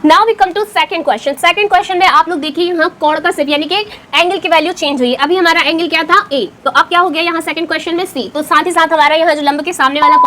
Now we come to second question. Second question में आप लोग देखिए यहाँ कोण का सिर्फ यानी कि एंगल की वैल्यू चेंज हुई है। अभी हमारा एंगल क्या था ए, तो अब क्या हो गया यहाँ सेकंड क्वेश्चन में सी। तो साथ ही साथ हमारा यहाँ जो लंब के सामने वाला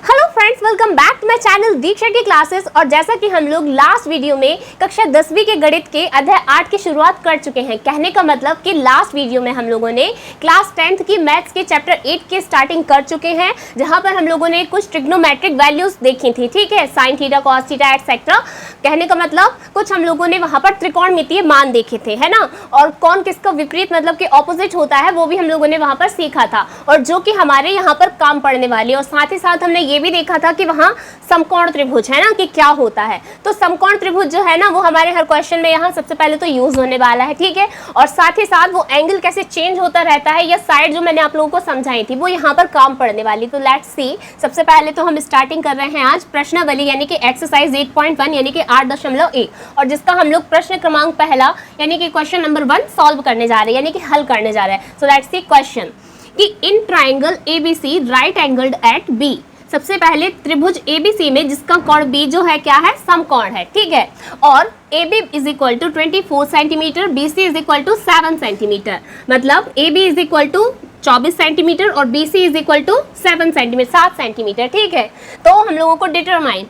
hello friends, welcome back to my channel Diksha की क्लासेस। और जैसा कि हम लोग लास्ट वीडियो में कक्षा 10वीं के गणित के अध्याय 8 की शुरुआत कर चुके हैं। कहने का मतलब कि लास्ट वीडियो में हम लोगों ने क्लास 10th की मैथ्स के चैप्टर 8 की स्टार्टिंग कर चुके हैं, जहां पर हम लोगों ने कुछ ट्रिग्नोमेट्रिक वैल्यूज देखी थी। ठीक है, sine theta, cos theta etcetera. कहने का मतलब कुछ हम लोगों ने वहां पर त्रिकोणमितीय मान देखे थे, है ना। और कौन किसका विपरीत मतलब कि ऑपोजिट होता है वो भी हम लोगों ने वहां पर सीखा था, और जो कि हमारे यहाँ पर काम पड़ने वाली। और साथ ही साथ हमने ये भी देखा था कि वहां समकोण त्रिभुज है ना, कि क्या होता है। तो समकोण त्रिभुज जो है ना, वो हमारे हर क्वेश्चन में यहाँ सबसे पहले तो यूज होने वाला है। ठीक है, और साथ ही साथ वो एंगल कैसे चेंज होता रहता है, या साइड जो मैंने आप लोगों को समझाई थी वो यहाँ पर काम पड़ने वाली। तो लेट्स सी। सबसे पहले तो हम स्टार्टिंग कर रहे हैं आज प्रश्नावली यानी कि एक्सरसाइज 8.1 यानी कि 8.1, और जिसका हम लोग प्रश्न क्रमांक पहला यानी कि क्वेश्चन नंबर 1 सॉल्व करने जा रहे हैं, यानी कि हल करने जा रहे हैं। सो लेट्स सी क्वेश्चन कि in triangle ABC right angled at B. सबसे पहले त्रिभुज एबीसी में जिसका कोण बी जो है क्या है, समकोण है। ठीक है, और AB is equal to 24 centimetre, BC is equal to 7 centimetre. मतलब AB is equal to 24 centimetre और BC is equal to 7 centimetre, 7 centimetre. ठीक है, तो हम लोगों को डिटरमाइन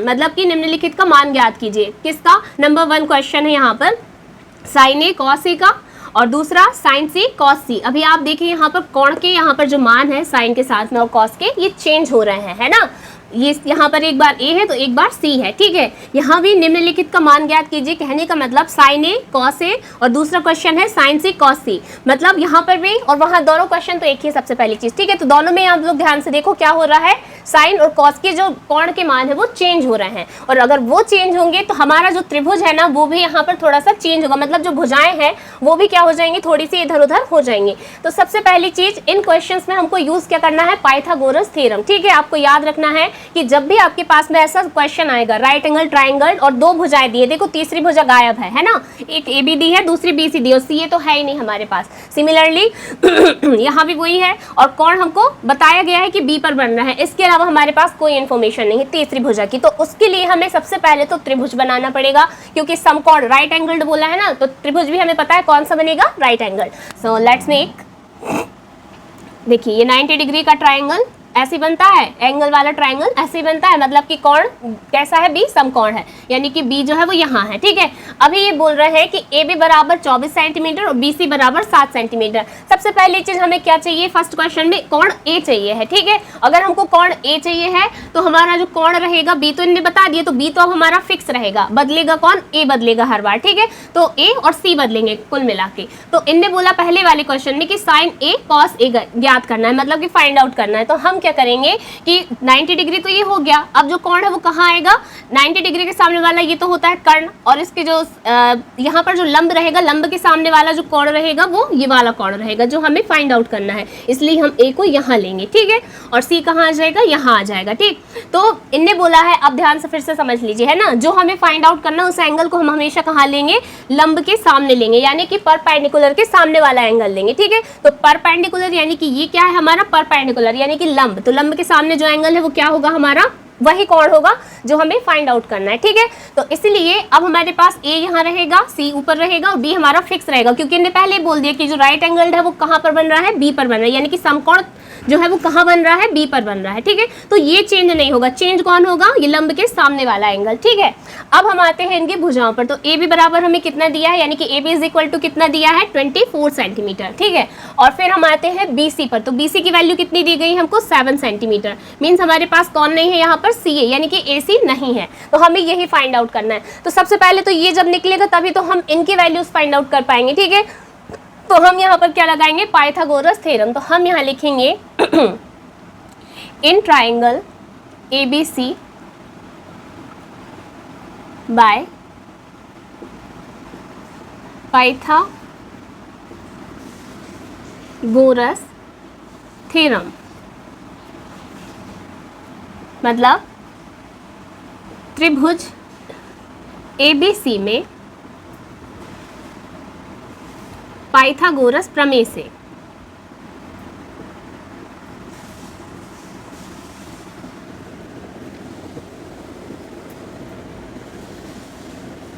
मतलब कि निम्नलिखित का मान ज्ञात कीजिए। किसका? नंबर 1 क्वेश्चन है यहाँ पर साइन ए कॉस ए का, और दूसरा साइन सी कॉस सी। अभी आप देखिए यहाँ पर कोण के यहाँ पर जो मान है साइन के साथ में और कॉस के, ये चेंज हो रहे हैं, है ना। ये यहाँ पर एक बार ए है तो एक बार सी है। ठीक है, यहाँ भी निम्नलिखित का मान ज्ञात कीजिए। कहने का मतलब साइन ए कॉस ए, और दूसरा क्वेश्चन है साइन सी कॉस सी। मतलब यहाँ पर भी और वहाँ दोनों क्वेश्चन तो एक ही सबसे पहली चीज। ठीक है, तो दोनों में आप लोग ध्यान से देखो क्या हो रहा है, साइन और कॉस के जो कोण के मान है वो चेंज हो रहे हैं। और अगर वो चेंज होंगे तो हमारा जो त्रिभुज है ना वो भी यहाँ पर थोड़ा सा चेंज होगा। मतलब जो भुजाएं हैं वो भी क्या हो जाएंगी, थोड़ी सी इधर उधर हो जाएंगी। तो सबसे पहली चीज इन क्वेश्चंस में हमको यूज क्या करना है, पाइथागोरस थ्योरम। ठीक है, आपको याद रखना है कि जब भी आपके पास में ऐसा क्वेश्चन आएगा राइट एंगल ट्राइंगल और दो भुजाएं दिए, देखो तीसरी भुजा गायब है ना। एक AB दी है, दूसरी BC दी है, और CA तो है ही नहीं हमारे पास। सिमिलरली यहाँ भी वही है, और कोण हमको बताया गया है कि B पर बन रहा है। इसके अलावा हमारे पास कोई इन्फॉर्मेशन नहीं है तीसरी भुजा की। तो उसके लिए हमें सबसे पहले तो त्रिभुज बनाना पड़ेगा, क्योंकि समकोण राइट एंगल्ड बोला है ना, तो त्रिभुज भी हमें पता है कौन सा बनेगा, right angle. So let's make, देखिए ये 90 डिग्री का ट्राइंगल ऐसे बनता है, एंगल वाला ट्राइंगल ऐसे बनता है। मतलब कि कोण कैसा है, बी समकोण है, यानी कि बी जो है वो यहाँ है। ठीक है, अभी ये बोल रहे हैं कि AB बराबर 24 सेंटीमीटर और BC बराबर 7 सेंटीमीटर। सबसे पहली चीज हमें क्या चाहिए, फर्स्ट क्वेश्चन में कोण A चाहिए है। ठीक है, अगर हमको कोण A चाहिए है तो हमारा जो कोण रहेगा, B तो इन्हें बता दिए, तो B तो अब हमारा फिक्स रहेगा, बदलेगा कौन, A बदलेगा हर बार। ठीक है, तो A और C बदलेंगे कुल मिला के। तो इनने बोला पहले वाले क्वेश्चन में कि साइन A कॉस A ज्ञात करना है, मतलब कि फाइंड आउट करना है। तो हम क्या करेंगे कि 90 डिग्री तो ये हो गया, अब जो कोण है वो कहाँ आएगा, 90 डिग्री के सामने वाला ये तो होता है कर्ण, और इसके जो यहाँ पर जो लंब रहेगा, लंब के सामने वाला जो कोण रहेगा वो ये वाला कोण रहेगा जो हमें फाइंड आउट करना है। इसलिए हम A को यहाँ लेंगे। ठीक है, और C कहाँ आ जाएगा, यहाँ आ जाएगा। ठीक, तो इनने बोला है, अब ध्यान से फिर से समझ लीजिए, है ना, जो हमें फाइंड आउट करना है उस एंगल को हम हमेशा कहाँ लेंगे, लंब के सामने लेंगे, यानी कि परपेंडिकुलर के सामने वाला एंगल लेंगे। ठीक है, तो परपेंडिकुलर यानी कि ये क्या है हमारा, परपेंडिकुलर यानी कि लंब, तो लंब के सामने जो एंगल है वो क्या होगा, हमारा वही कोण होगा जो हमें फाइंड आउट करना है। ठीक है, तो इसलिए अब हमारे पास A यहाँ रहेगा, C ऊपर रहेगा और B हमारा फिक्स रहेगा, क्योंकि इन्हें पहले बोल दिया कि जो राइट एंगल है वो कहाँ पर बन रहा है, B पर बन रहा है, यानी कि समकोण जो है वो कहाँ बन रहा है, B पर बन रहा है। ठीक है, तो ये चेंज नहीं होगा, चेंज कौन होगा, ये लंब के सामने वाला एंगल। ठीक है, अब हम आते हैं इनकी भुजाओं पर। तो AB बराबर हमें कितना दिया है, यानी कि AB इज इक्वल टू कितना दिया है, 24 सेंटीमीटर। ठीक है, और फिर हम आते हैं BC पर। तो BC की वैल्यू कितनी दी गई हमको, 7 सेंटीमीटर। मीन्स हमारे पास कौन नहीं है यहाँ पर, CA यानी कि AC नहीं है, तो हमें यही फाइंड आउट करना है। तो सबसे पहले तो ये जब निकलेगा तभी तो हम इनकी वैल्यूज फाइंड आउट कर पाएंगे। ठीक है, तो हम यहाँ पर क्या लगाएंगे, पाइथागोरस थ्योरम। तो हम यहाँ लिखेंगे in triangle ABC by Pythagoras theorem. मतलब त्रिभुज ABC में पाइथागोरस प्रमेय से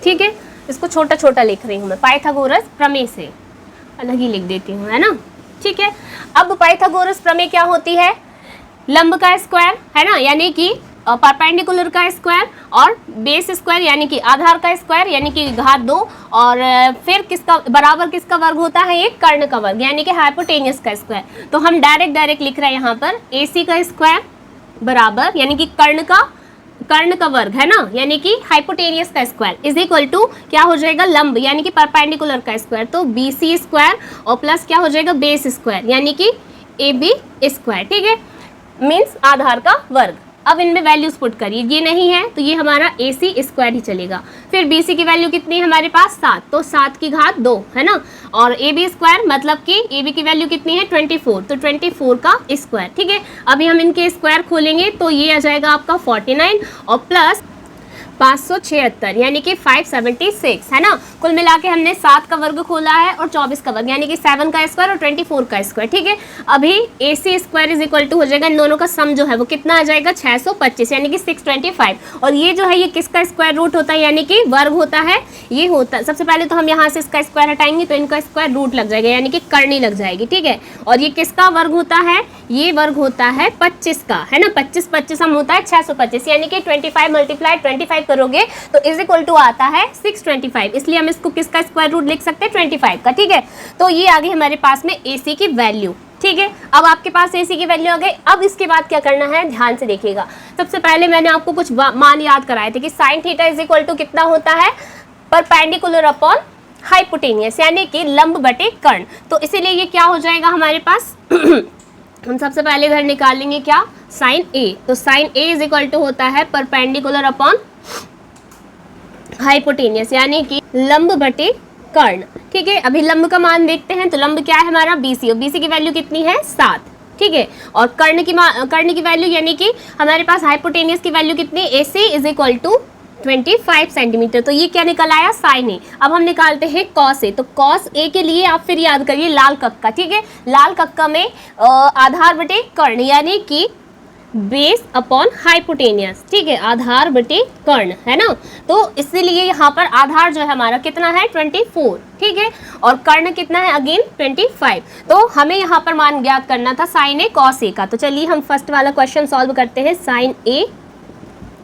ठीक है, इसको छोटा छोटा लिख रही हूँ मैं, पाइथागोरस प्रमेय से अलग ही लिख देती हूँ, है ना। ठीक है, अब पाइथागोरस प्रमेय क्या होती है, लंब का स्क्वायर, है ना, यानी कि परपेंडिकुलर का स्क्वायर, और बेस स्क्वायर यानी कि आधार का स्क्वायर यानी कि घात 2, और फिर किसका बराबर किसका वर्ग होता है, ये कर्ण का वर्ग यानी कि हाइपोटेनियस का स्क्वायर। तो हम डायरेक्ट लिख रहे हैं यहाँ पर AC का स्क्वायर बराबर यानी कि कर्ण का वर्ग, है ना, यानी कि हाइपोटेनियस का स्क्वायर इज इक्वल टू क्या हो जाएगा, लंब यानी कि परपेंडिकुलर का स्क्वायर, तो BC स्क्वायर और प्लस क्या हो जाएगा, बेस स्क्वायर यानी कि AB स्क्वायर। ठीक है, मीन्स आधार का वर्ग। अब इनमें वैल्यूज पुट करिए, ये नहीं है तो ये हमारा AC स्क्वायर ही चलेगा। फिर BC की वैल्यू कितनी है हमारे पास, 7, तो 7 की घात 2, है ना, और AB स्क्वायर मतलब कि AB की वैल्यू कितनी है 24, तो 24 का स्क्वायर। ठीक है, अभी हम इनके स्क्वायर खोलेंगे तो ये आ जाएगा आपका 49 और प्लस 576 यानी कि 576, है ना। कुल मिला के हमने 7 का वर्ग खोला है और 24 का वर्ग यानी कि 7 का स्क्वायर और 24 का स्क्वायर। ठीक है, अभी AC square is equal to हो जाएगा, इन दोनों का सम जो है वो कितना आ जाएगा 625 यानी कि 625, और ये जो है ये किसका स्क्वायर रूट होता है यानी कि वर्ग होता है, ये होता है। सबसे पहले तो हम यहाँ से इसका स्क्वायर हटाएंगे तो इनका स्क्वायर रूट लग जाएगा यानी कि करनी लग जाएगी। ठीक है, और ये किसका वर्ग होता है, ये वर्ग होता है 25 का, है ना, 25 हम होता है 625 यानी कि 25 मल्टीप्लाई 25 करोगे तो इज इक्वल टू आता है 625, इसलिए हम इसको किसका स्क्वायर रूट लिख सकते हैं 25 का। ठीक है, तो ये आ गई हमारे पास में AC की वैल्यू। ठीक है, अब आपके पास AC की वैल्यू आ गई। अब इसके बाद क्या करना है, ध्यान से देखिएगा। सबसे पहले मैंने आपको कुछ मान याद कराए थे कि sine theta is equal to कितना होता है, परपेंडिकुलर अपॉन हाइपोटेनियस यानी कि लंब बटे कर्ण। तो इसीलिए ये क्या हो जाएगा हमारे पास हम सबसे पहले इधर निकालेंगे क्या, साइन A, तो sine A is equal to होता है परपेंडिकुलर अपॉन हाइपोटेनियस यानी कि लंब बटे कर्ण। ठीक है, अभी लंब का मान देखते हैं, तो लंब क्या है हमारा BC, और BC की वैल्यू कितनी है 7। ठीक है, और कर्ण की वैल्यू यानी कि हमारे पास हाइपोटेनियस की वैल्यू कितनी, AC is equal to 25 centimetre, तो ये क्या निकल आया साइन A। अब हम निकालते हैं कॉस A, तो कॉस A के लिए आप फिर याद करिए लाल कक्का। ठीक है, लाल कक्का में आधार बटे कर्ण यानी कि बेस अपॉन हाइपोटेनियस। ठीक है, आधार बटे कर्ण, है ना, तो इसीलिए यहाँ पर आधार जो है हमारा कितना है 24। ठीक है, और कर्ण कितना है अगेन 25, तो हमें यहाँ पर मान ज्ञात करना था साइन A कॉस A का। तो चलिए हम फर्स्ट वाला क्वेश्चन सॉल्व करते हैं, साइन A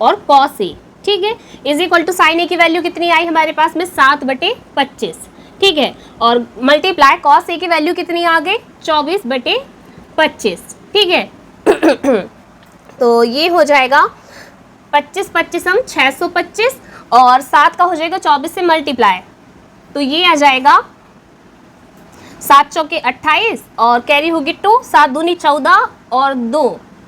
और कॉस A। ठीक है, is equal to sine A की वैल्यू कितनी आई हमारे पास में 7/25। ठीक है, और मल्टीप्लाई कॉस A की वैल्यू कितनी आ गई 24/25। ठीक है तो ये हो जाएगा 25 हम 625 और 7 का हो जाएगा 24 से मल्टीप्लाई, तो ये आ जाएगा 7 चौके 28 और कैरी होगी 2, 7 दूनी 14 और 2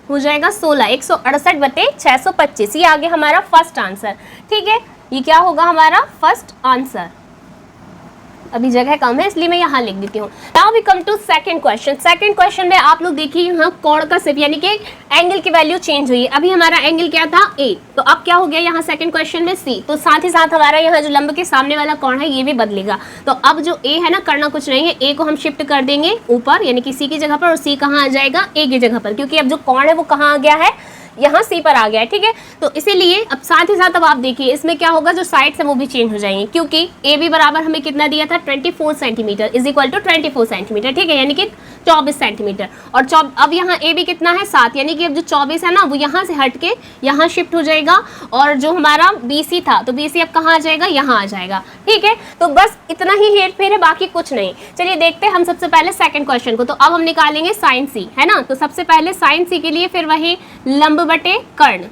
हो जाएगा 16, 168/625। ये आ गया हमारा फर्स्ट आंसर। ठीक है, ये क्या होगा हमारा फर्स्ट आंसर। अभी जगह कम है इसलिए मैं यहाँ लिख देती हूँ। Now we come to second question. Second question में आप लोग देखिए यहाँ कोण का शेप यानी कि एंगल की वैल्यू चेंज हुई है। अभी हमारा एंगल क्या था A, तो अब क्या हो गया यहाँ सेकंड क्वेश्चन में C, तो साथ ही साथ हमारा यहाँ जो लंब के सामने वाला कोण है ये भी बदलेगा। तो अब जो A है ना, करना कुछ नहीं है, A को हम शिफ्ट कर देंगे ऊपर यानी कि C की जगह पर, और C कहाँ आ जाएगा A की जगह पर, क्योंकि अब जो कोण है वो कहाँ आ गया है, यहाँ C पर आ गया है। ठीक है, तो इसीलिए अब साथ ही साथ अब आप देखिए इसमें क्या होगा, जो साइड्स है वो भी चेंज हो जाएंगे, क्योंकि ए बी बराबर हमें कितना दिया था 24 centimetre is equal to 24 centimetre. ठीक है, यानी कि 24 सेंटीमीटर, और अब यहाँ ए बी कितना है 7, यानी कि अब जो 24 है ना वो यहाँ से हट के यहाँ शिफ्ट हो जाएगा, और जो हमारा BC था तो BC अब कहाँ आ जाएगा, यहाँ आ जाएगा। ठीक है, तो बस इतना ही हेर फेर है, बाकी कुछ नहीं। चलिए देखते हैं हम सबसे पहले सेकंड क्वेश्चन को। तो अब हम निकालेंगे साइन C, है ना, तो सबसे पहले साइन C के लिए फिर वही लंब बटे कर्ण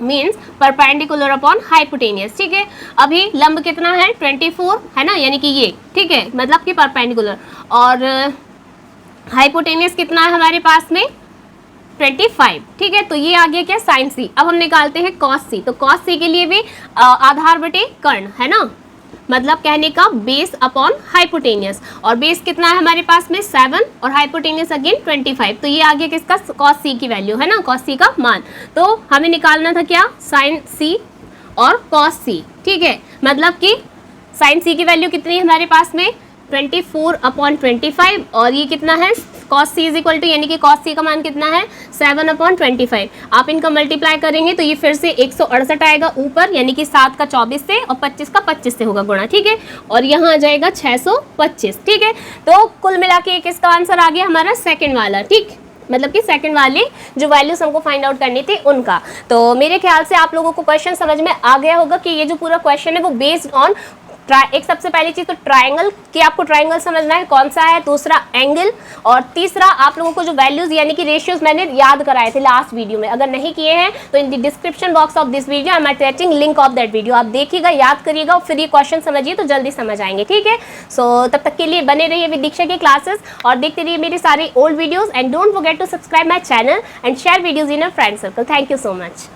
मीन्स परपेंडिकुलर अपॉन हाइपोटेनियस। ठीक है, अभी लंब कितना है 24, है ना, यानी कि ये, ठीक है, मतलब कि परपेंडिकुलर, और हाइपोटेनियस कितना है हमारे पास में 25। ठीक है, तो ये आ गया क्या साइन C। अब हम निकालते हैं कॉस C, तो कॉस C के लिए भी आधार बटे कर्ण, है ना, मतलब कहने का बेस अपॉन हाइपोटेनियस, और बेस कितना है हमारे पास में 7 और हाइपोटेनियस अगेन 25, तो ये आ गया किसका कॉस C की वैल्यू, है ना, कॉस C का मान। तो हमें निकालना था क्या साइन C और कॉस C। ठीक है, मतलब कि साइन C की वैल्यू कितनी है हमारे पास में 24/25, और ये कितना है cos c is equal to यानी कि cos c का मान कितना है 7/25। आप इनका मल्टीप्लाई करेंगे तो ये फिर से 168 आएगा ऊपर, यानी कि 7 का 24 से और 25 का 25 से होगा गुणा, ठीक है। और यहाँ आ जाएगा 625, ठीक है। तो कुल मिला के किसका आंसर आ गया हमारा सेकंड वाला, ठीक, मतलब कि सेकंड वाली जो वैल्यूज हमको फाइंड आउट करनी थी उनका। तो मेरे ख्याल से आप लोगों को क्वेश्चन समझ में आ गया होगा कि ये जो पूरा क्वेश्चन है वो बेस्ड ऑन एक सबसे पहली चीज तो ट्रायंगल, कि आपको ट्रायंगल समझना है कौन सा है, दूसरा एंगल, और तीसरा आप लोगों को जो वैल्यूज यानी कि रेशियोज मैंने याद कराए थे लास्ट वीडियो में। अगर नहीं किए हैं तो in the description box of this video I am attaching link of that video, आप देखिएगा, याद करिएगा और फिर ये क्वेश्चन समझिए तो जल्दी समझ आएंगे, ठीक है। सो तब तक के लिए बने रहिए विद दीक्षा के क्लासेस और देखते रहिए मेरी सारी old videos and don't forget to subscribe my channel and share videos in a friend circle. Thank you so much.